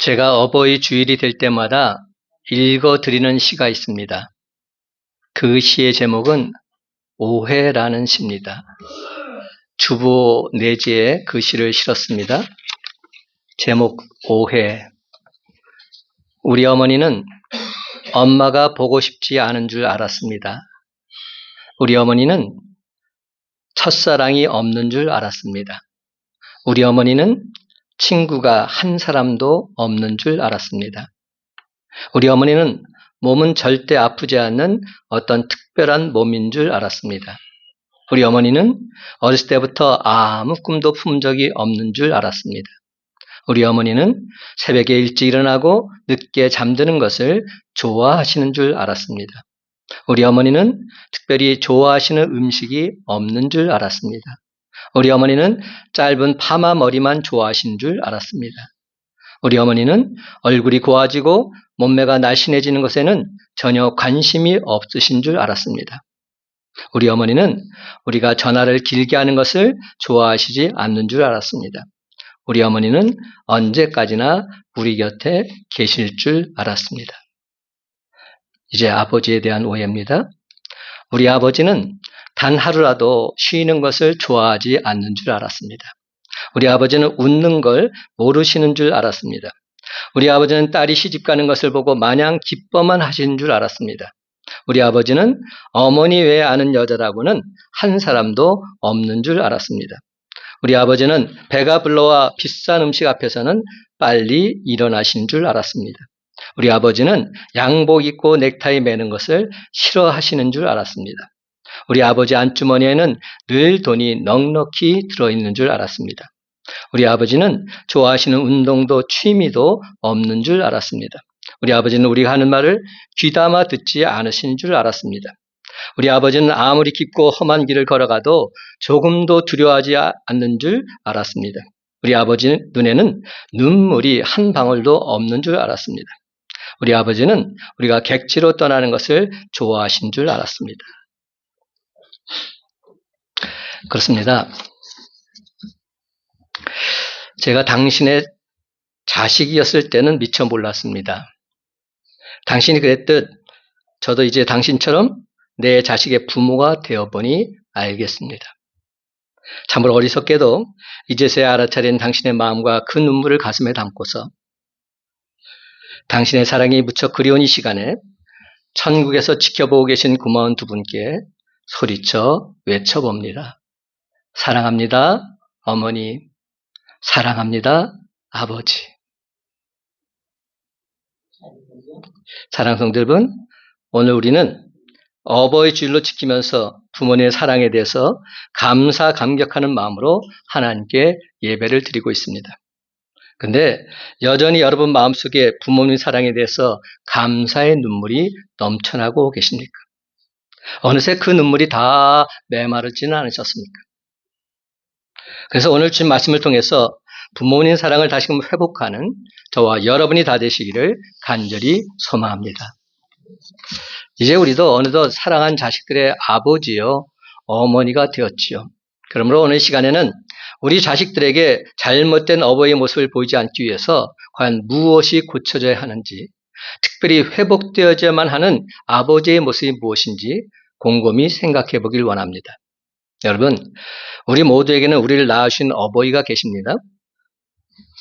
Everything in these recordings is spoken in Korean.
제가 어버이 주일이 될 때마다 읽어드리는 시가 있습니다. 그 시의 제목은 오해라는 시입니다. 주보 내지에 그 시를 실었습니다. 제목 오해. 우리 어머니는 엄마가 보고 싶지 않은 줄 알았습니다. 우리 어머니는 첫사랑이 없는 줄 알았습니다. 우리 어머니는 친구가 한 사람도 없는 줄 알았습니다. 우리 어머니는 몸은 절대 아프지 않는 어떤 특별한 몸인 줄 알았습니다. 우리 어머니는 어렸을 때부터 아무 꿈도 품 적이 없는 줄 알았습니다. 우리 어머니는 새벽에 일찍 일어나고 늦게 잠드는 것을 좋아하시는 줄 알았습니다. 우리 어머니는 특별히 좋아하시는 음식이 없는 줄 알았습니다. 우리 어머니는 짧은 파마 머리만 좋아하시는 줄 알았습니다. 우리 어머니는 얼굴이 고와지고 몸매가 날씬해지는 것에는 전혀 관심이 없으신 줄 알았습니다. 우리 어머니는 우리가 전화를 길게 하는 것을 좋아하시지 않는 줄 알았습니다. 우리 어머니는 언제까지나 우리 곁에 계실 줄 알았습니다. 이제 아버지에 대한 오해입니다. 우리 아버지는 단 하루라도 쉬는 것을 좋아하지 않는 줄 알았습니다. 우리 아버지는 웃는 걸 모르시는 줄 알았습니다. 우리 아버지는 딸이 시집가는 것을 보고 마냥 기뻐만 하시는 줄 알았습니다. 우리 아버지는 어머니 외에 아는 여자라고는 한 사람도 없는 줄 알았습니다. 우리 아버지는 배가 불러와 비싼 음식 앞에서는 빨리 일어나신 줄 알았습니다. 우리 아버지는 양복 입고 넥타이 매는 것을 싫어하시는 줄 알았습니다. 우리 아버지 안주머니에는 늘 돈이 넉넉히 들어있는 줄 알았습니다. 우리 아버지는 좋아하시는 운동도 취미도 없는 줄 알았습니다. 우리 아버지는 우리가 하는 말을 귀담아 듣지 않으신 줄 알았습니다. 우리 아버지는 아무리 깊고 험한 길을 걸어가도 조금도 두려워하지 않는 줄 알았습니다. 우리 아버지 눈에는 눈물이 한 방울도 없는 줄 알았습니다. 우리 아버지는 우리가 객지로 떠나는 것을 좋아하신 줄 알았습니다. 그렇습니다. 제가 당신의 자식이었을 때는 미처 몰랐습니다. 당신이 그랬듯 저도 이제 당신처럼 내 자식의 부모가 되어보니 알겠습니다. 참으로 어리석게도 이제서야 알아차린 당신의 마음과 그 눈물을 가슴에 담고서 당신의 사랑이 무척 그리운 이 시간에 천국에서 지켜보고 계신 고마운 두 분께 소리쳐 외쳐봅니다. 사랑합니다, 어머니. 사랑합니다, 아버지. 사랑하는 성도 여러분, 오늘 우리는 어버이 주일로 지키면서 부모님의 사랑에 대해서 감사, 감격하는 마음으로 하나님께 예배를 드리고 있습니다. 근데 여전히 여러분 마음속에 부모님 사랑에 대해서 감사의 눈물이 넘쳐나고 계십니까? 어느새 그 눈물이 다 메마르지는 않으셨습니까? 그래서 오늘 주신 말씀을 통해서 부모님 사랑을 다시금 회복하는 저와 여러분이 다 되시기를 간절히 소망합니다. 이제 우리도 어느덧 사랑한 자식들의 아버지요, 어머니가 되었지요. 그러므로 오늘 시간에는 우리 자식들에게 잘못된 어버이의 모습을 보이지 않기 위해서 과연 무엇이 고쳐져야 하는지, 특별히 회복되어야만 하는 아버지의 모습이 무엇인지 곰곰이 생각해 보길 원합니다. 여러분, 우리 모두에게는 우리를 낳아주신 어버이가 계십니다.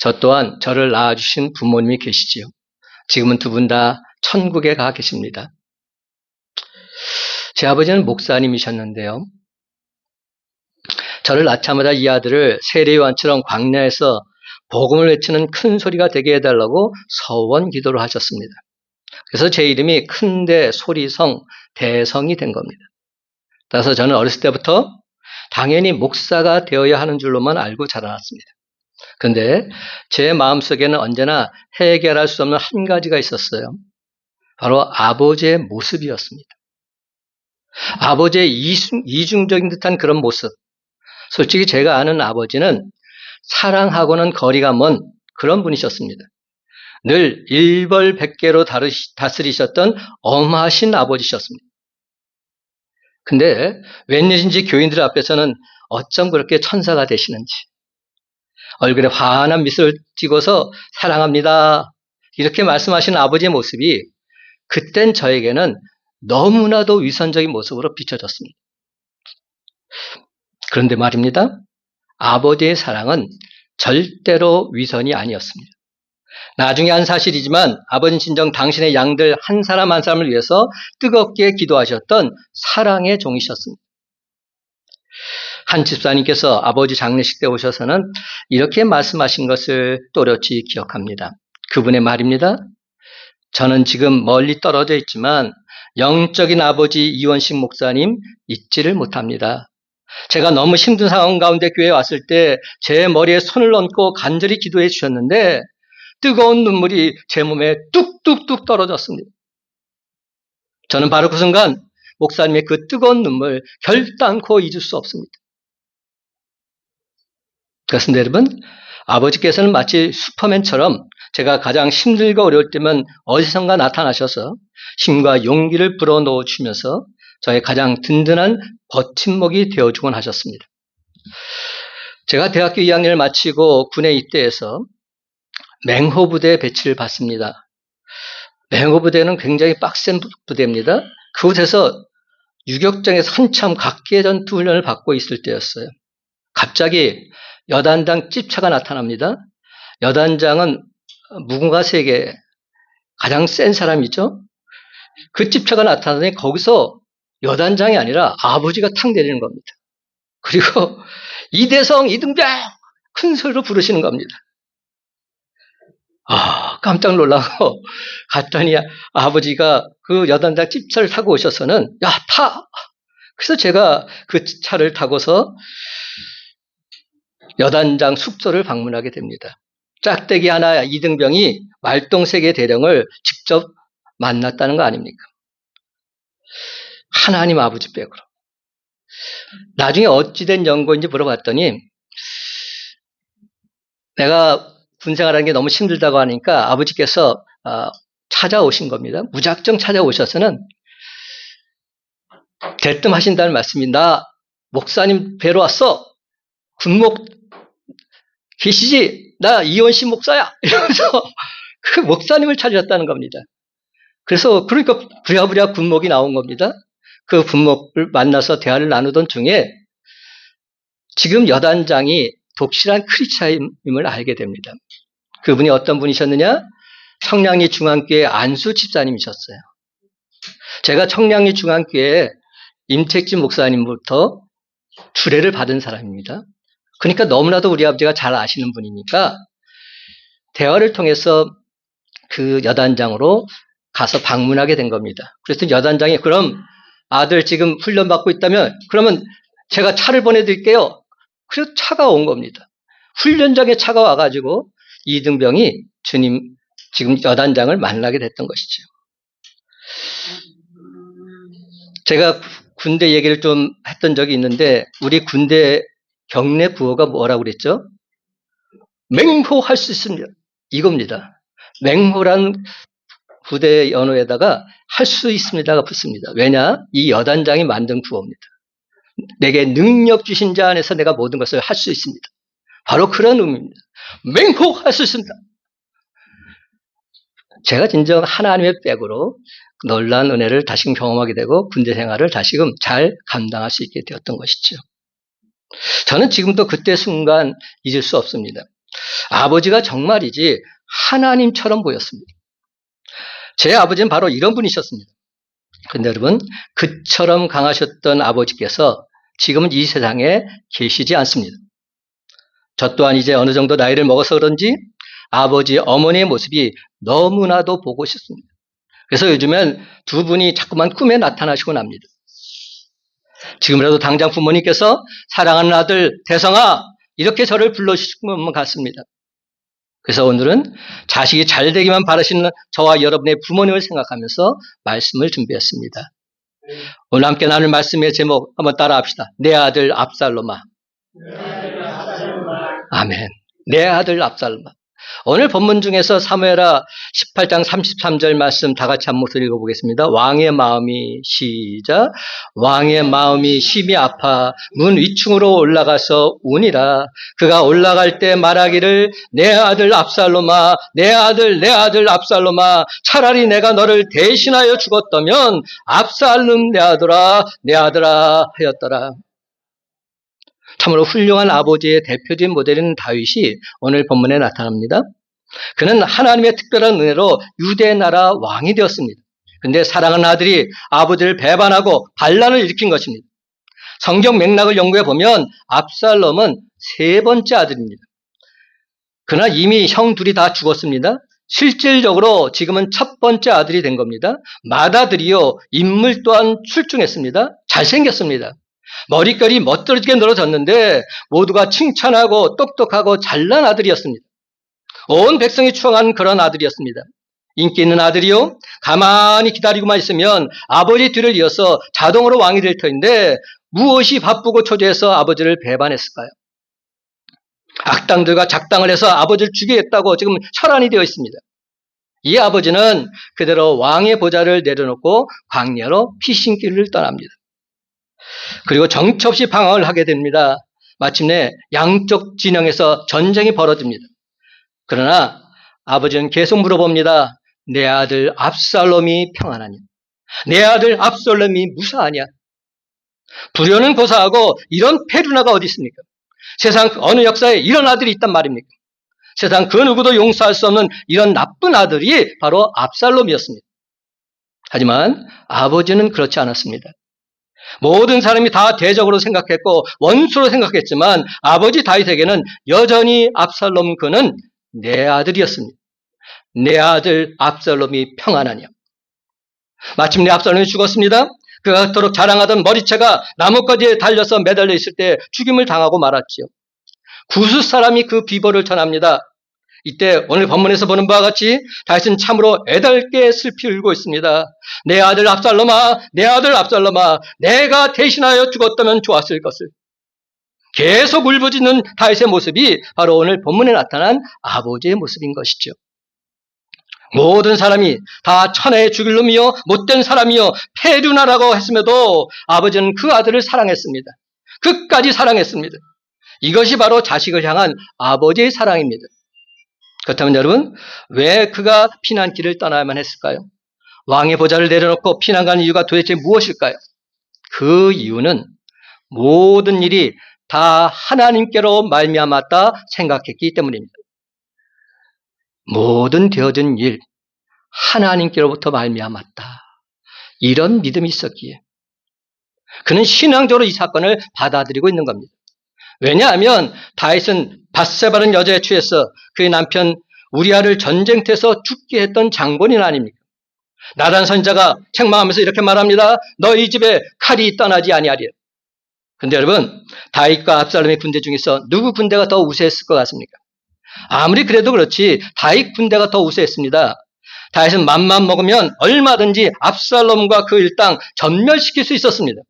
저 또한 저를 낳아주신 부모님이 계시지요. 지금은 두 분 다 천국에 가 계십니다. 제 아버지는 목사님이셨는데요. 저를 낳자마자 이 아들을 세례요한처럼 광야에서 복음을 외치는 큰 소리가 되게 해달라고 서원 기도를 하셨습니다. 그래서 제 이름이 큰대 소리성 대성이 된 겁니다. 따라서 저는 어렸을 때부터 당연히 목사가 되어야 하는 줄로만 알고 자라났습니다. 그런데 제 마음속에는 언제나 해결할 수 없는 한 가지가 있었어요. 바로 아버지의 모습이었습니다. 아버지의 이중적인 듯한 그런 모습. 솔직히 제가 아는 아버지는 사랑하고는 거리가 먼 그런 분이셨습니다. 늘 일벌백계로 다스리셨던 엄하신 아버지셨습니다. 근데 웬일인지 교인들 앞에서는 어쩜 그렇게 천사가 되시는지 얼굴에 환한 미소를 띠고서 사랑합니다, 이렇게 말씀하시는 아버지의 모습이 그땐 저에게는 너무나도 위선적인 모습으로 비춰졌습니다. 그런데 말입니다. 아버지의 사랑은 절대로 위선이 아니었습니다. 나중에 한 사실이지만 아버지는 진정 당신의 양들 한 사람 한 사람을 위해서 뜨겁게 기도하셨던 사랑의 종이셨습니다. 한 집사님께서 아버지 장례식 때 오셔서는 이렇게 말씀하신 것을 또렷이 기억합니다. 그분의 말입니다. 저는 지금 멀리 떨어져 있지만 영적인 아버지 이원식 목사님 잊지를 못합니다. 제가 너무 힘든 상황 가운데 교회에 왔을 때 제 머리에 손을 얹고 간절히 기도해 주셨는데 뜨거운 눈물이 제 몸에 뚝뚝뚝 떨어졌습니다. 저는 바로 그 순간 목사님의 그 뜨거운 눈물 결단코 잊을 수 없습니다. 그렇습니다, 여러분. 아버지께서는 마치 슈퍼맨처럼 제가 가장 힘들고 어려울 때면 어디선가 나타나셔서 힘과 용기를 불어넣어 주면서 저의 가장 든든한 버팀목이 되어주곤 하셨습니다. 제가 대학교 2학년을 마치고 군에 입대해서 맹호 부대에 배치를 받습니다. 맹호 부대는 굉장히 빡센 부대입니다. 그곳에서 유격장에서 한참 각계 전투 훈련을 받고 있을 때였어요. 갑자기 여단장 찝차가 나타납니다. 여단장은 무궁화 세계 가장 센 사람이죠. 그 찝차가 나타나더니 거기서 여단장이 아니라 아버지가 탁 내리는 겁니다. 그리고 이대성, 이등병 큰 소리로 부르시는 겁니다. 깜짝 놀라고 갔더니 아버지가 그 여단장 찝차를 타고 오셔서는 야, 타! 그래서 제가 그 차를 타고서 여단장 숙소를 방문하게 됩니다. 짝대기 하나 이등병이 말동세계 대령을 직접 만났다는 거 아닙니까? 하나님 아버지 백으로. 나중에 어찌된 연고인지 물어봤더니 내가 군생활하는 게 너무 힘들다고 하니까 아버지께서 찾아오신 겁니다. 무작정 찾아오셔서는 대뜸하신다는 말씀이 나 목사님 뵈러 왔어. 군목 계시지? 나 이원식 목사야. 이러면서 그 목사님을 찾으셨다는 겁니다. 그래서 그러니까 부랴부랴 군목이 나온 겁니다. 그 군목을 만나서 대화를 나누던 중에 지금 여단장이 독실한 크리스찬임을 알게 됩니다. 그분이 어떤 분이셨느냐? 청량리 중앙교회 안수 집사님이셨어요. 제가 청량리 중앙교회 임택진 목사님부터 주례를 받은 사람입니다. 그러니까 너무나도 우리 아버지가 잘 아시는 분이니까 대화를 통해서 그 여단장으로 가서 방문하게 된 겁니다. 그래서 여단장이 그럼 아들 지금 훈련받고 있다면 그러면 제가 차를 보내드릴게요. 그래서 차가 온 겁니다. 훈련장에 차가 와가지고 이등병이 주님 지금 여단장을 만나게 됐던 것이죠. 제가 군대 얘기를 좀 했던 적이 있는데 우리 군대 경례 구호가 뭐라고 그랬죠? 맹호할 수 있습니다. 이겁니다. 맹호란 부대 연호에다가 할 수 있습니다가 붙습니다. 왜냐? 이 여단장이 만든 구호입니다. 내게 능력 주신 자 안에서 내가 모든 것을 할 수 있습니다. 바로 그런 의미입니다. 맹호할 수 있습니다. 제가 진정 하나님의 백으로 놀라운 은혜를 다시금 경험하게 되고 군대 생활을 다시금 잘 감당할 수 있게 되었던 것이죠. 저는 지금도 그때 순간 잊을 수 없습니다. 아버지가 정말이지 하나님처럼 보였습니다. 제 아버지는 바로 이런 분이셨습니다. 그런데 여러분, 그처럼 강하셨던 아버지께서 지금은 이 세상에 계시지 않습니다. 저 또한 이제 어느 정도 나이를 먹어서 그런지 아버지, 어머니의 모습이 너무나도 보고 싶습니다. 그래서 요즘엔 두 분이 자꾸만 꿈에 나타나시곤 합니다. 지금이라도 당장 부모님께서 사랑하는 아들 대성아 이렇게 저를 불러주시는 것 같습니다. 그래서 오늘은 자식이 잘 되기만 바라시는 저와 여러분의 부모님을 생각하면서 말씀을 준비했습니다. 오늘 함께 나눌 말씀의 제목 한번 따라합시다. 내 아들 압살롬아. 아멘. 내 아들 압살롬아. 오늘 본문 중에서 사무엘하 18장 33절 말씀 다 같이 한 목소리 읽어보겠습니다. 왕의 마음이 시작. 왕의 마음이 심히 아파 문 위층으로 올라가서 우니라. 그가 올라갈 때 말하기를 내 아들 압살롬아, 내 아들 압살롬아, 차라리 내가 너를 대신하여 죽었다면 압살롬 내 아들아 하였더라. 참으로 훌륭한 아버지의 대표적인 모델인 다윗이 오늘 본문에 나타납니다. 그는 하나님의 특별한 은혜로 유대 나라 왕이 되었습니다. 그런데 사랑하는 아들이 아버지를 배반하고 반란을 일으킨 것입니다. 성경 맥락을 연구해 보면 압살롬은 세 번째 아들입니다. 그러나 이미 형 둘이 다 죽었습니다. 실질적으로 지금은 첫 번째 아들이 된 겁니다. 맏아들이요, 인물 또한 출중했습니다. 잘생겼습니다. 머릿결이 멋들어지게 늘어졌는데 모두가 칭찬하고 똑똑하고 잘난 아들이었습니다. 온 백성이 추앙한 그런 아들이었습니다. 인기 있는 아들이요, 가만히 기다리고만 있으면 아버지 뒤를 이어서 자동으로 왕이 될 터인데 무엇이 바쁘고 초조해서 아버지를 배반했을까요? 악당들과 작당을 해서 아버지를 죽이겠다고 지금 혈안이 되어 있습니다. 이 아버지는 그대로 왕의 보좌를 내려놓고 광야로 피신길을 떠납니다. 그리고 정처 없이 방황을 하게 됩니다. 마침내 양쪽 진영에서 전쟁이 벌어집니다. 그러나 아버지는 계속 물어봅니다. 내 아들 압살롬이 평안하냐? 내 아들 압살롬이 무사하냐? 불효는 고사하고 이런 페루나가 어디 있습니까? 세상 어느 역사에 이런 아들이 있단 말입니까? 세상 그 누구도 용서할 수 없는 이런 나쁜 아들이 바로 압살롬이었습니다. 하지만 아버지는 그렇지 않았습니다. 모든 사람이 다 대적으로 생각했고 원수로 생각했지만 아버지 다윗에게는 여전히 압살롬 그는 내 아들이었습니다. 내 아들 압살롬이 평안하냐? 마침내 압살롬이 죽었습니다. 그가 그토록 자랑하던 머리채가 나뭇가지에 달려서 매달려 있을 때 죽임을 당하고 말았지요. 구스 사람이 그 비보를 전합니다. 이때 오늘 본문에서 보는 바와 같이 다윗은 참으로 애달게 슬피 울고 있습니다. 내 아들 압살롬아, 내가 대신하여 죽었다면 좋았을 것을. 계속 울부짖는 다윗의 모습이 바로 오늘 본문에 나타난 아버지의 모습인 것이죠. 모든 사람이 다 천하의 죽일 놈이요, 못된 사람이요, 페류나라고 했음에도 아버지는 그 아들을 사랑했습니다. 끝까지 사랑했습니다. 이것이 바로 자식을 향한 아버지의 사랑입니다. 그렇다면 여러분, 왜 그가 피난길을 떠나야만 했을까요? 왕의 보좌를 내려놓고 피난 가는 이유가 도대체 무엇일까요? 그 이유는 모든 일이 다 하나님께로 말미암았다 생각했기 때문입니다. 모든 되어진 일, 하나님께로부터 말미암았다. 이런 믿음이 있었기에 그는 신앙적으로 이 사건을 받아들이고 있는 겁니다. 왜냐하면 다윗은 밧세바라는 여자에 취해서 그의 남편 우리아를 전쟁터에서 죽게 했던 장본인 아닙니까? 나단 선지자가 책망하면서 이렇게 말합니다. 너희 집에 칼이 떠나지 아니하리라. 근데 여러분, 다윗과 압살롬의 군대 중에서 누구 군대가 더 우세했을 것 같습니까? 아무리 그래도 그렇지 다윗 군대가 더 우세했습니다. 다윗은 맘만 먹으면 얼마든지 압살롬과 그 일당 전멸시킬 수 있었습니다.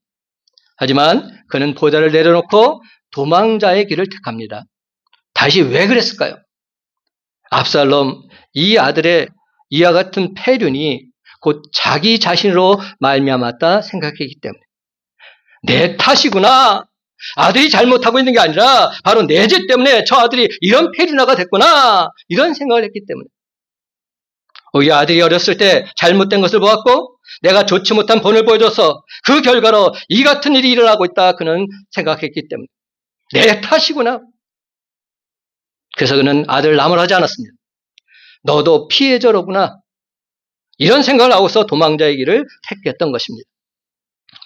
하지만 그는 보좌를 내려놓고 도망자의 길을 택합니다. 다윗이 왜 그랬을까요? 압살롬, 이 아들의 이와 같은 패륜이 곧 자기 자신으로 말미암았다 생각했기 때문에 내 탓이구나. 아들이 잘못하고 있는 게 아니라 바로 내 죄 때문에 저 아들이 이런 페류나가 됐구나. 이런 생각을 했기 때문에. 우리 아들이 어렸을 때 잘못된 것을 보았고 내가 좋지 못한 본을 보여줘서 그 결과로 이 같은 일이 일어나고 있다. 그는 생각했기 때문에. 내 탓이구나. 그래서 그는 아들을 나무라지 않았습니다. 너도 피해자로구나. 이런 생각을 하고서 도망자의 길을 택했던 것입니다.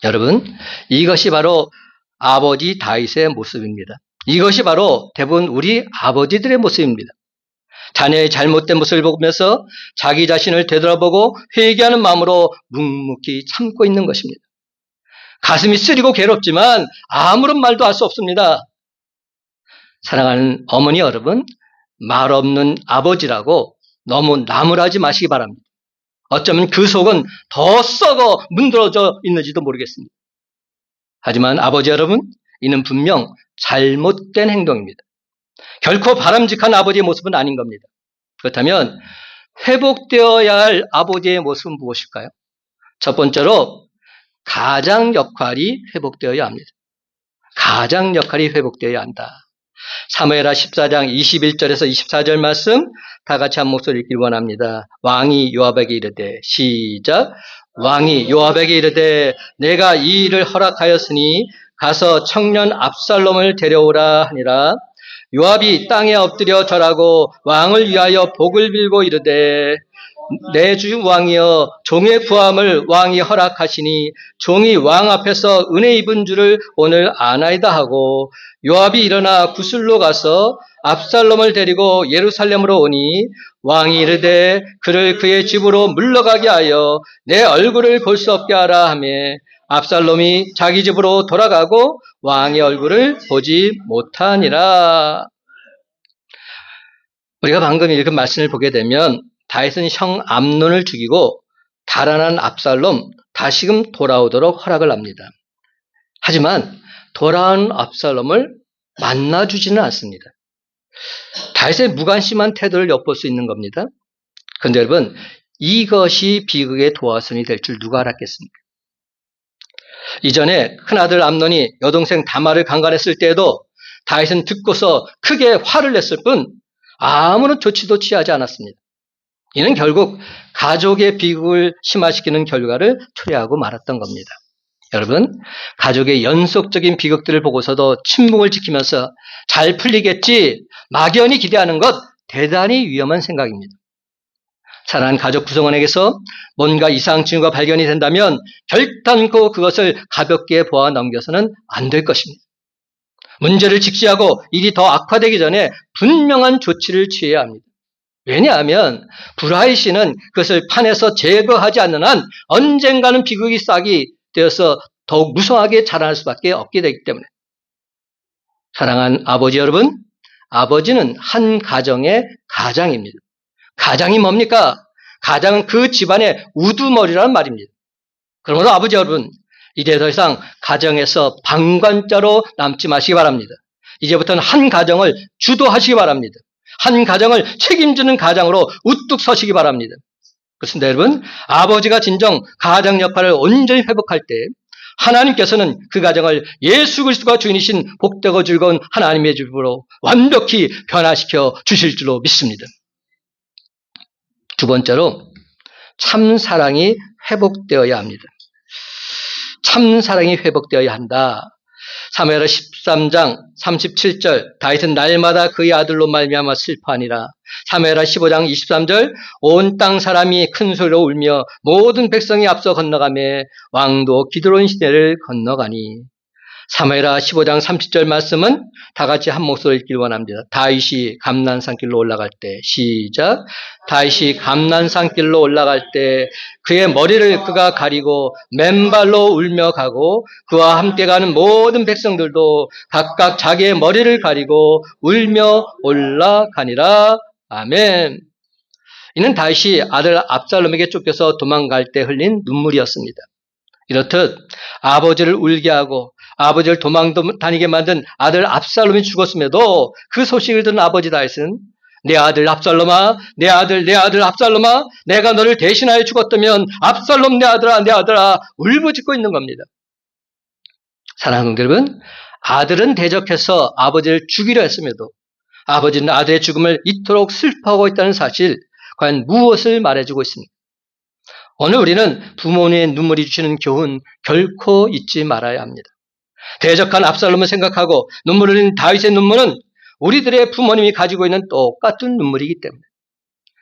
여러분, 이것이 바로 아버지 다윗의 모습입니다. 이것이 바로 대부분 우리 아버지들의 모습입니다. 자녀의 잘못된 모습을 보면서 자기 자신을 되돌아보고 회개하는 마음으로 묵묵히 참고 있는 것입니다. 가슴이 쓰리고 괴롭지만 아무런 말도 할 수 없습니다. 사랑하는 어머니 여러분, 말 없는 아버지라고 너무 나무라지 마시기 바랍니다. 어쩌면 그 속은 더 썩어 문드러져 있는지도 모르겠습니다. 하지만 아버지 여러분, 이는 분명 잘못된 행동입니다. 결코 바람직한 아버지의 모습은 아닌 겁니다. 그렇다면 회복되어야 할 아버지의 모습은 무엇일까요? 첫 번째로 가장 역할이 회복되어야 합니다. 가장 역할이 회복되어야 한다. 사무엘하 14장 21절에서 24절 말씀 다 같이 한 목소리 읽기 원합니다. 왕이 요압에게 이르되 시작. 왕이 요압에게 이르되 내가 이 일을 허락하였으니 가서 청년 압살롬을 데려오라 하니라. 요압이 땅에 엎드려 절하고 왕을 위하여 복을 빌고 이르되 내 주 왕이여 종의 구함을 왕이 허락하시니 종이 왕 앞에서 은혜 입은 줄을 오늘 아나이다 하고 요압이 일어나 구슬로 가서 압살롬을 데리고 예루살렘으로 오니 왕이 이르되 그를 그의 집으로 물러가게 하여 내 얼굴을 볼 수 없게 하라 하며 압살롬이 자기 집으로 돌아가고 왕의 얼굴을 보지 못하니라. 우리가 방금 읽은 말씀을 보게 되면 다윗은 형 암논을 죽이고 달아난 압살롬 다시금 돌아오도록 허락을 합니다. 하지만 돌아온 압살롬을 만나주지는 않습니다. 다윗의 무관심한 태도를 엿볼 수 있는 겁니다. 그런데 여러분, 이것이 비극의 도화선이 될 줄 누가 알았겠습니까? 이전에 큰아들 암논이 여동생 다말을 강간했을 때에도 다윗은 듣고서 크게 화를 냈을 뿐 아무런 조치도 취하지 않았습니다. 이는 결국 가족의 비극을 심화시키는 결과를 초래하고 말았던 겁니다. 여러분, 가족의 연속적인 비극들을 보고서도 침묵을 지키면서 잘 풀리겠지 막연히 기대하는 것 대단히 위험한 생각입니다. 사랑하는 가족 구성원에게서 뭔가 이상 징후가 발견이 된다면 결단코 그것을 가볍게 보아 넘겨서는 안 될 것입니다. 문제를 직시하고 일이 더 악화되기 전에 분명한 조치를 취해야 합니다. 왜냐하면 불화의 씨는 그것을 판에서 제거하지 않는 한 언젠가는 비극이 싹이 되어서 더욱 무성하게 자라날 수밖에 없게 되기 때문에. 사랑하는 아버지 여러분, 아버지는 한 가정의 가장입니다. 가장이 뭡니까? 가장은 그 집안의 우두머리라는 말입니다. 그러므로 아버지 여러분, 이제 더 이상 가정에서 방관자로 남지 마시기 바랍니다. 이제부터는 한 가정을 주도하시기 바랍니다. 한 가정을 책임지는 가장으로 우뚝 서시기 바랍니다. 그렇습니다, 여러분. 아버지가 진정 가장 역할을 온전히 회복할 때 하나님께서는 그 가정을 예수 그리스도가 주인이신 복되고 즐거운 하나님의 집으로 완벽히 변화시켜 주실 줄로 믿습니다. 두 번째로 참 사랑이 회복되어야 합니다. 참 사랑이 회복되어야 한다. 사무엘하 13장 37절 다윗은 날마다 그의 아들로 말미암아 슬퍼하니라. 사무엘하 15장 23절 온 땅 사람이 큰 소리로 울며 모든 백성이 앞서 건너가며 왕도 기드론 시내를 건너가니. 사무엘하 15장 30절 말씀은 다 같이 한 목소리 읽길 원합니다. 다윗이 감난산길로 올라갈 때 시작. 다윗이 감난산길로 올라갈 때 그의 머리를 그가 가리고 맨발로 울며 가고 그와 함께 가는 모든 백성들도 각각 자기의 머리를 가리고 울며 올라가니라. 아멘. 이는 다윗이 아들 압살롬에게 쫓겨서 도망갈 때 흘린 눈물이었습니다. 이렇듯 아버지를 울게 하고 아버지를 도망 다니게 만든 아들 압살롬이 죽었음에도 그 소식을 들은 아버지 다윗은 내 아들 압살롬아, 내 아들 압살롬아, 내가 너를 대신하여 죽었다면 압살롬 내 아들아 울부짖고 있는 겁니다. 사랑하는 여러분, 아들은 대적해서 아버지를 죽이려 했음에도 아버지는 아들의 죽음을 이토록 슬퍼하고 있다는 사실, 과연 무엇을 말해주고 있습니까? 오늘 우리는 부모님의 눈물이 주시는 교훈 결코 잊지 말아야 합니다. 대적한 압살롬을 생각하고 눈물 흘리는 다윗의 눈물은 우리들의 부모님이 가지고 있는 똑같은 눈물이기 때문에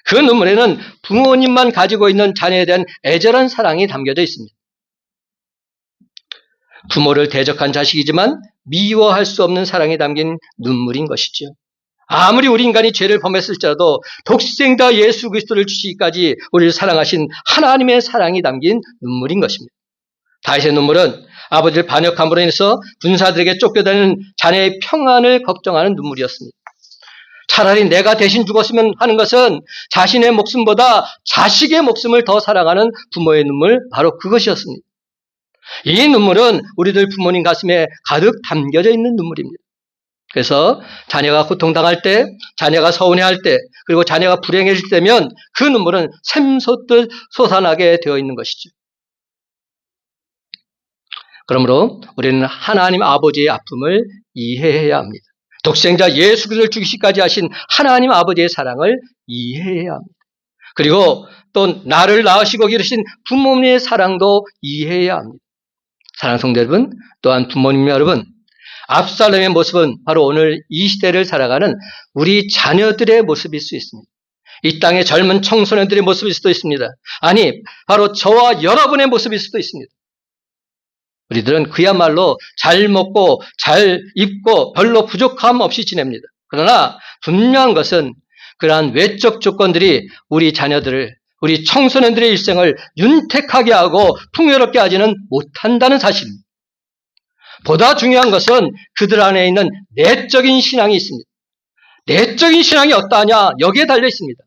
그 눈물에는 부모님만 가지고 있는 자녀에 대한 애절한 사랑이 담겨져 있습니다. 부모를 대적한 자식이지만 미워할 수 없는 사랑이 담긴 눈물인 것이죠. 아무리 우리 인간이 죄를 범했을지라도 독생자 예수 그리스도를 주시기까지 우리를 사랑하신 하나님의 사랑이 담긴 눈물인 것입니다. 다윗의 눈물은 아버지를 반역함으로 인해서 군사들에게 쫓겨다니는 자녀의 평안을 걱정하는 눈물이었습니다. 차라리 내가 대신 죽었으면 하는 것은 자신의 목숨보다 자식의 목숨을 더 사랑하는 부모의 눈물, 바로 그것이었습니다. 이 눈물은 우리들 부모님 가슴에 가득 담겨져 있는 눈물입니다. 그래서 자녀가 고통당할 때, 자녀가 서운해할 때, 그리고 자녀가 불행해질 때면 그 눈물은 샘솟듯 솟아나게 되어 있는 것이죠. 그러므로 우리는 하나님 아버지의 아픔을 이해해야 합니다. 독생자 예수 그리스도를 죽이시기까지 하신 하나님 아버지의 사랑을 이해해야 합니다. 그리고 또 나를 낳으시고 기르신 부모님의 사랑도 이해해야 합니다. 사랑하는 성도 여러분, 또한 부모님 여러분, 압살롬의 모습은 바로 오늘 이 시대를 살아가는 우리 자녀들의 모습일 수 있습니다. 이 땅의 젊은 청소년들의 모습일 수도 있습니다. 아니, 바로 저와 여러분의 모습일 수도 있습니다. 우리들은 그야말로 잘 먹고 잘 입고 별로 부족함 없이 지냅니다. 그러나 분명한 것은 그러한 외적 조건들이 우리 자녀들을, 우리 청소년들의 일생을 윤택하게 하고 풍요롭게 하지는 못한다는 사실입니다. 보다 중요한 것은 그들 안에 있는 내적인 신앙이 있습니다. 내적인 신앙이 어떠하냐? 여기에 달려 있습니다.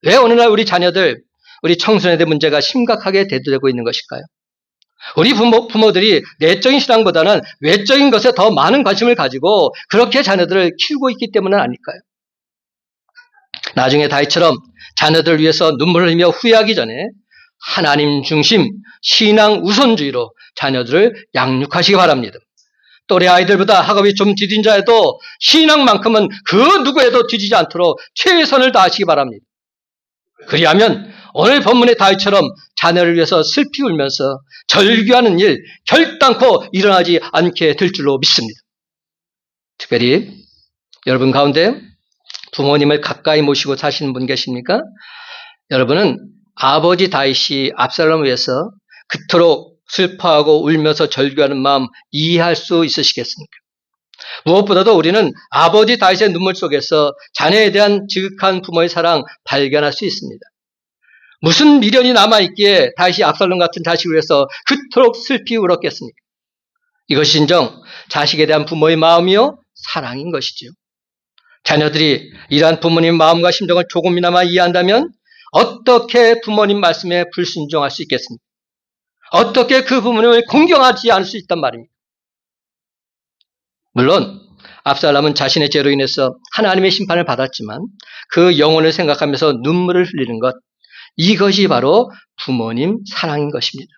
왜 오늘날 우리 자녀들, 우리 청소년들 문제가 심각하게 대두되고 있는 것일까요? 우리 부모들이 내적인 신앙보다는 외적인 것에 더 많은 관심을 가지고 그렇게 자녀들을 키우고 있기 때문은 아닐까요? 나중에 다윗처럼 자녀들을 위해서 눈물을 흘리며 후회하기 전에 하나님 중심, 신앙 우선주의로 자녀들을 양육하시기 바랍니다. 또래 아이들보다 학업이 좀 뒤진 자에도 신앙만큼은 그 누구에도 뒤지지 않도록 최선을 다하시기 바랍니다. 그리하면 오늘 본문의 다윗처럼 자녀를 위해서 슬피 울면서 절규하는 일 결단코 일어나지 않게 될 줄로 믿습니다. 특별히 여러분 가운데 부모님을 가까이 모시고 사시는 분 계십니까? 여러분은 아버지 다윗이 압살롬을 위해서 그토록 슬퍼하고 울면서 절규하는 마음 이해할 수 있으시겠습니까? 무엇보다도 우리는 아버지 다윗의 눈물 속에서 자녀에 대한 지극한 부모의 사랑 발견할 수 있습니다. 무슨 미련이 남아있기에 다윗이 압살롬 같은 자식을 위해서 그토록 슬피 울었겠습니까? 이것이 진정 자식에 대한 부모의 마음이요 사랑인 것이죠. 자녀들이 이러한 부모님의 마음과 심정을 조금이나마 이해한다면 어떻게 부모님 말씀에 불순종할 수 있겠습니까? 어떻게 그 부모님을 공경하지 않을 수 있단 말입니까? 물론 압살롬은 자신의 죄로 인해서 하나님의 심판을 받았지만 그 영혼을 생각하면서 눈물을 흘리는 것, 이것이 바로 부모님 사랑인 것입니다.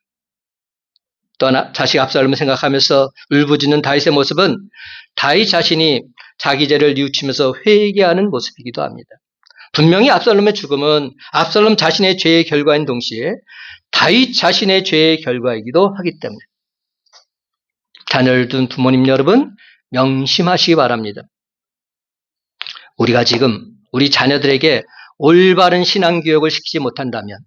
또 자식 압살롬을 생각하면서 울부짖는 다윗의 모습은 다윗 자신이 자기 죄를 뉘우치면서 회개하는 모습이기도 합니다. 분명히 압살롬의 죽음은 압살롬 자신의 죄의 결과인 동시에 다윗 자신의 죄의 결과이기도 하기 때문에 자녀를 둔 부모님 여러분 명심하시기 바랍니다. 우리가 지금 우리 자녀들에게 올바른 신앙교육을 시키지 못한다면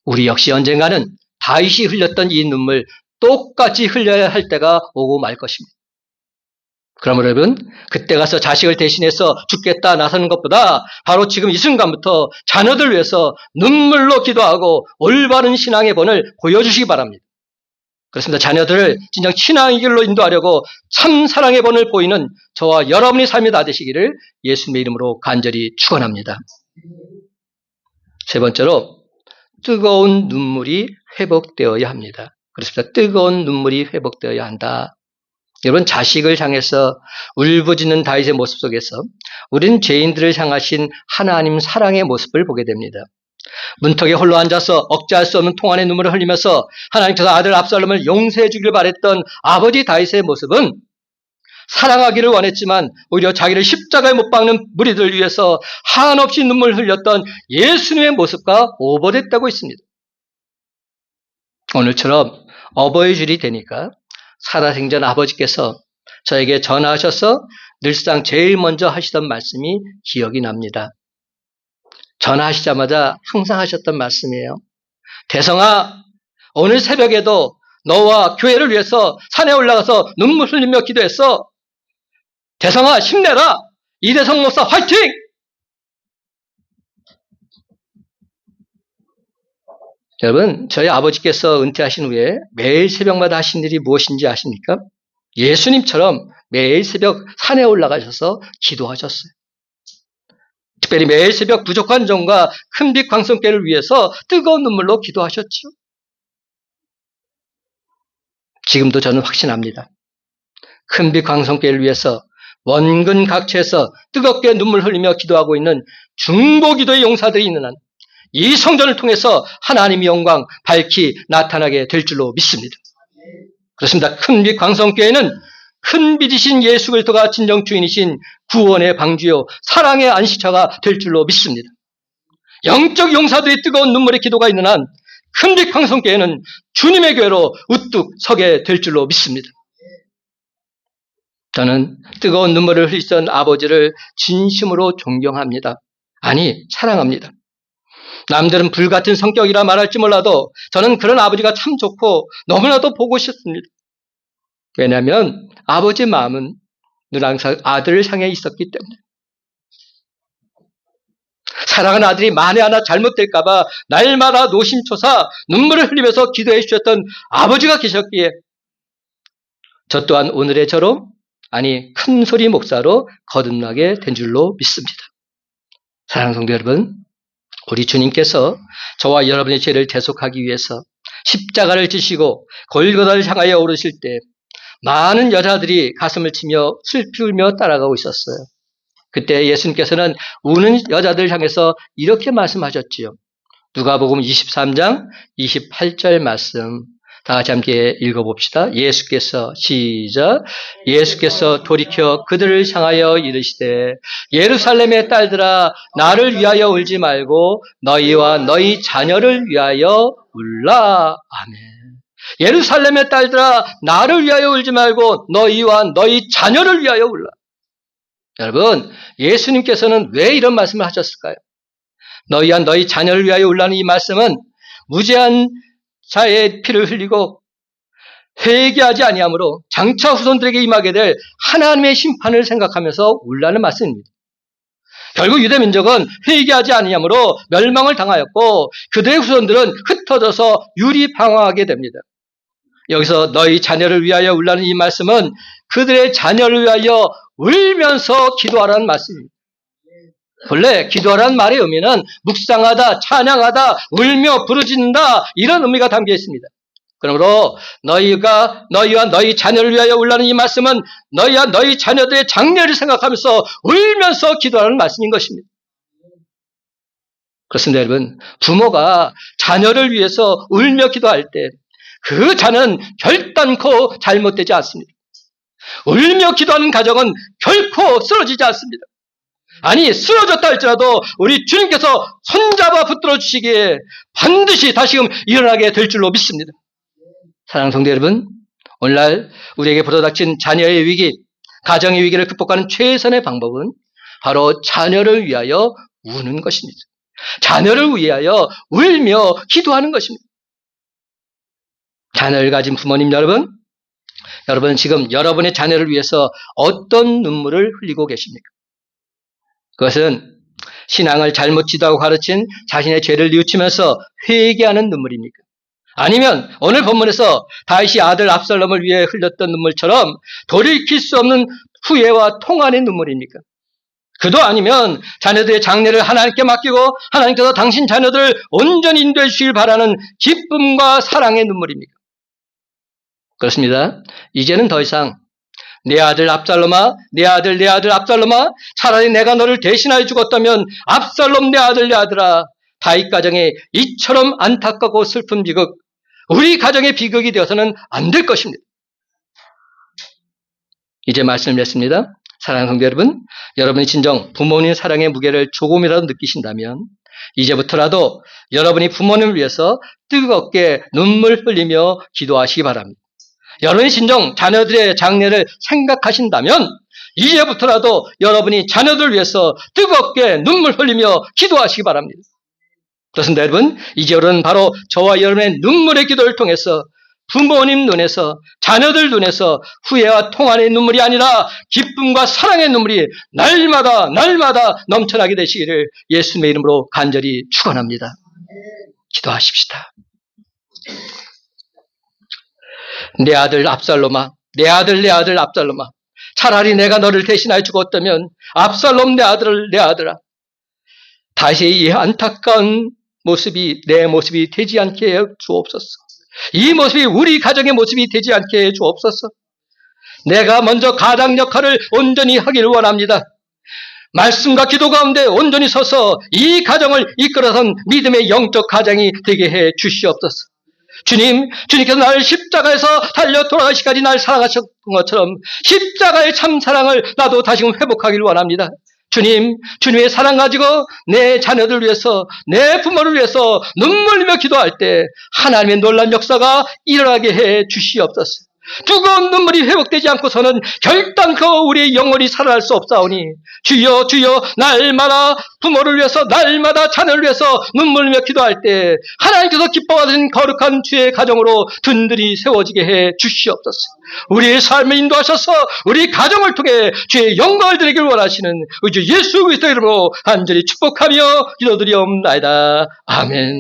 우리 역시 언젠가는 다윗이 흘렸던 이 눈물 똑같이 흘려야 할 때가 오고 말 것입니다. 그러므로 여러분, 그때 가서 자식을 대신해서 죽겠다 나서는 것보다 바로 지금 이 순간부터 자녀들 위해서 눈물로 기도하고 올바른 신앙의 본을 보여주시기 바랍니다. 그렇습니다. 자녀들을 진정 신앙의 길로 인도하려고 참 사랑의 본을 보이는 저와 여러분의 삶이 다 되시기를 예수님의 이름으로 간절히 축원합니다. 세 번째로 뜨거운 눈물이 회복되어야 합니다. 그렇습니다. 뜨거운 눈물이 회복되어야 한다. 여러분, 자식을 향해서 울부짖는 다윗의 모습 속에서 우리는 죄인들을 향하신 하나님 사랑의 모습을 보게 됩니다. 문턱에 홀로 앉아서 억제할 수 없는 통한의 눈물을 흘리면서 하나님께서 아들 압살롬을 용서해 주기를 바랬던 아버지 다윗의 모습은 사랑하기를 원했지만 오히려 자기를 십자가에 못 박는 무리들을 위해서 한없이 눈물을 흘렸던 예수님의 모습과 오버됐다고 있습니다. 오늘처럼 어버이줄이 되니까 살아생전 아버지께서 저에게 전화하셔서 늘상 제일 먼저 하시던 말씀이 기억이 납니다. 전화하시자마자 항상 하셨던 말씀이에요. 대성아, 오늘 새벽에도 너와 교회를 위해서 산에 올라가서 눈물 흘리며 기도했어. 대성아, 힘내라. 이대성 목사 화이팅! 여러분, 저희 아버지께서 은퇴하신 후에 매일 새벽마다 하신 일이 무엇인지 아십니까? 예수님처럼 매일 새벽 산에 올라가셔서 기도하셨어요. 특별히 매일 새벽 부족한 종과 큰빛 광성교회를 위해서 뜨거운 눈물로 기도하셨죠. 지금도 저는 확신합니다. 큰빛 광성교회를 위해서 원근 각처에서 뜨겁게 눈물 흘리며 기도하고 있는 중보기도의 용사들이 있는 한 이 성전을 통해서 하나님의 영광 밝히 나타나게 될 줄로 믿습니다. 그렇습니다. 큰빛 광성교회는 큰빛이신 예수 그리스도가 진정 주인이신 구원의 방주요 사랑의 안식처가 될 줄로 믿습니다. 영적 용사들의 뜨거운 눈물의 기도가 있는 한 큰빛 광성교회는 주님의 교회로 우뚝 서게 될 줄로 믿습니다. 저는 뜨거운 눈물을 흘리던 아버지를 진심으로 존경합니다. 아니, 사랑합니다. 남들은 불같은 성격이라 말할지 몰라도 저는 그런 아버지가 참 좋고 너무나도 보고 싶습니다. 왜냐하면 아버지의 마음은 늘 항상 아들을 향해 있었기 때문에. 사랑하는 아들이 만에 하나 잘못될까 봐 날마다 노심초사 눈물을 흘리면서 기도해 주셨던 아버지가 계셨기에 저 또한 오늘의 저로, 아니 큰소리 목사로 거듭나게 된 줄로 믿습니다. 사랑하는 성도 여러분, 우리 주님께서 저와 여러분의 죄를 대속하기 위해서 십자가를 지시고 골고다를 향하여 오르실 때 많은 여자들이 가슴을 치며 슬피 울며 따라가고 있었어요. 그때 예수님께서는 우는 여자들을 향해서 이렇게 말씀하셨지요. 누가복음 23장 28절 말씀 다 같이 함께 읽어봅시다. 예수께서 돌이켜 그들을 향하여 이르시되 예루살렘의 딸들아 나를 위하여 울지 말고 너희와 너희 자녀를 위하여 울라. 아멘. 예루살렘의 딸들아 나를 위하여 울지 말고 너희와 너희 자녀를 위하여 울라. 여러분, 예수님께서는 왜 이런 말씀을 하셨을까요? 너희와 너희 자녀를 위하여 울라는 이 말씀은 무죄한 자의 피를 흘리고 회개하지 아니하므로 장차 후손들에게 임하게 될 하나님의 심판을 생각하면서 울라는 말씀입니다. 결국 유대 민족은 회개하지 아니하므로 멸망을 당하였고 그들의 후손들은 흩어져서 유리방황하게 됩니다. 여기서 너희 자녀를 위하여 울라는 이 말씀은 그들의 자녀를 위하여 울면서 기도하라는 말씀입니다. 본래 기도하라는 말의 의미는 묵상하다, 찬양하다, 울며 부르짖는다 이런 의미가 담겨 있습니다. 그러므로 너희와 너희 자녀를 위하여 울라는 이 말씀은 너희와 너희 자녀들의 장래를 생각하면서 울면서 기도하라는 말씀인 것입니다. 그렇습니다, 여러분. 부모가 자녀를 위해서 울며 기도할 때 그 자녀는 결단코 잘못되지 않습니다. 울며 기도하는 가정은 결코 쓰러지지 않습니다. 아니, 쓰러졌다 할지라도 우리 주님께서 손잡아 붙들어 주시기에 반드시 다시금 일어나게 될 줄로 믿습니다. 사랑하는 성도 여러분, 오늘날 우리에게 불어닥친 자녀의 위기, 가정의 위기를 극복하는 최선의 방법은 바로 자녀를 위하여 우는 것입니다. 자녀를 위하여 울며 기도하는 것입니다. 자녀를 가진 부모님 여러분, 여러분 지금 여러분의 자녀를 위해서 어떤 눈물을 흘리고 계십니까? 그것은 신앙을 잘못 지도하고 가르친 자신의 죄를 뉘우치면서 회개하는 눈물입니까? 아니면 오늘 본문에서 다윗이 아들 압살롬을 위해 흘렸던 눈물처럼 돌이킬 수 없는 후회와 통안의 눈물입니까? 그도 아니면 자녀들의 장래를 하나님께 맡기고 하나님께서 당신 자녀들을 온전히 인도해 주시길 바라는 기쁨과 사랑의 눈물입니까? 그렇습니다. 이제는 더 이상 내 아들 압살롬아, 내 아들 압살롬아, 차라리 내가 너를 대신하여 죽었다면 압살롬 내 아들아, 다윗 가정에 이처럼 안타깝고 슬픈 비극, 우리 가정의 비극이 되어서는 안 될 것입니다. 이제 말씀을 냈습니다. 사랑하는 성도 여러분, 여러분이 진정 부모님 사랑의 무게를 조금이라도 느끼신다면 이제부터라도 여러분이 부모님을 위해서 뜨겁게 눈물 흘리며 기도하시기 바랍니다. 여러분이 진정 자녀들의 장래를 생각하신다면 이제부터라도 여러분이 자녀들을 위해서 뜨겁게 눈물 흘리며 기도하시기 바랍니다. 그렇습니다, 여러분. 이제는 바로 저와 여러분의 눈물의 기도를 통해서 부모님 눈에서, 자녀들 눈에서 후회와 통안의 눈물이 아니라 기쁨과 사랑의 눈물이 날마다 넘쳐나게 되시기를 예수님의 이름으로 간절히 축원합니다. 기도하십시다. 내 아들 압살롬아, 내 아들 압살롬아, 차라리 내가 너를 대신하여 죽었다면 압살롬 내 아들아, 다시 이 안타까운 모습이 내 모습이 되지 않게 해 주옵소서. 이 모습이 우리 가정의 모습이 되지 않게 해 주옵소서. 내가 먼저 가장 역할을 온전히 하길 원합니다. 말씀과 기도 가운데 온전히 서서 이 가정을 이끌어선 믿음의 영적 가정이 되게 해 주시옵소서. 주님께서 나를 십자가에서 달려 돌아가시기까지 날 사랑하셨던 것처럼 십자가의 참 사랑을 나도 다시금 회복하길 원합니다. 주님의 사랑 가지고 내 자녀들 위해서, 내 부모를 위해서 눈물 흘리며 기도할 때 하나님의 놀라운 역사가 일어나게 해 주시옵소서. 뜨거운 눈물이 회복되지 않고서는 결단코 우리의 영혼이 살아날 수 없사오니 주여 날마다 부모를 위해서, 날마다 자녀를 위해서 눈물 흘리며 기도할 때 하나님께서 기뻐하시는 거룩한 주의 가정으로 든든히 세워지게 해 주시옵소서. 우리의 삶을 인도하셔서 우리 가정을 통해 주의 영광을 드리길 원하시는 우리 주 예수 그리스도의 이름으로 간절히 축복하며 기도드리옵나이다. 아멘.